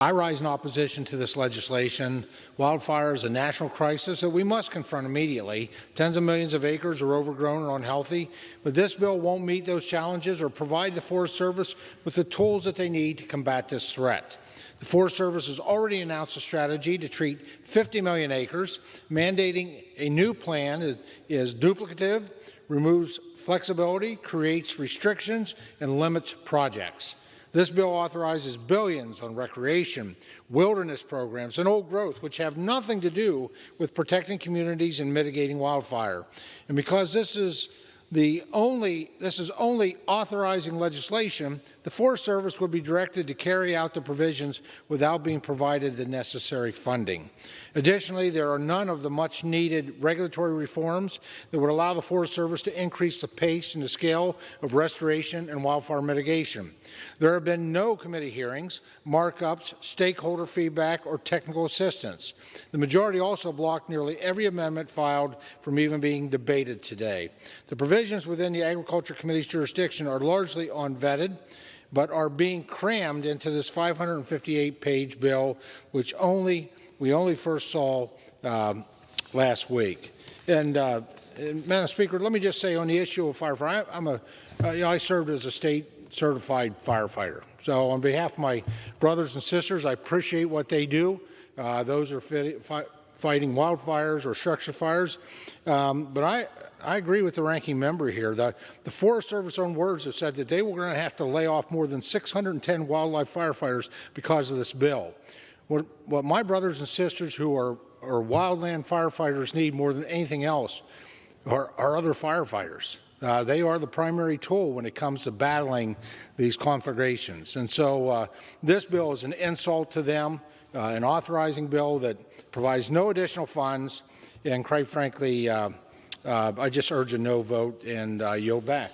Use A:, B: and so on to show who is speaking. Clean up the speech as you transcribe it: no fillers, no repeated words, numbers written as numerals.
A: I rise in opposition to this legislation. Wildfire is a national crisis that we must confront immediately. Tens of millions of acres are overgrown and unhealthy, but this bill won't meet those challenges or provide the Forest Service with the tools that they need to combat this threat. The Forest Service has already announced a strategy to treat 50 million acres. Mandating a new plan is duplicative, removes flexibility, creates restrictions, and limits projects. This bill authorizes billions on recreation, wilderness programs, and old growth, which have nothing to do with protecting communities and mitigating wildfire. And because this is only authorizing legislation, the Forest Service would be directed to carry out the provisions without being provided the necessary funding. Additionally, there are none of the much-needed regulatory reforms that would allow the Forest Service to increase the pace and the scale of restoration and wildfire mitigation. There have been no committee hearings, markups, stakeholder feedback, or technical assistance. The majority also blocked nearly every amendment filed from even being debated today. The provisions within the Agriculture Committee's jurisdiction are largely unvetted, but are being crammed into this 558-page bill, which we only first saw last week. And Madam Speaker, let me just say on the issue of firefighter, I served as a state certified firefighter. So on behalf of my brothers and sisters, I appreciate what they do. Those are fighting wildfires or structure fires. But I agree with the ranking member here. The Forest Service own words have said that they were going to have to lay off more than 610 wildlife firefighters because of this bill. What my brothers and sisters who are wildland firefighters need more than anything else are other firefighters. They are the primary tool when it comes to battling these conflagrations. And so this bill is an insult to them, an authorizing bill that provides no additional funds, and quite frankly, I just urge a no vote and yield back.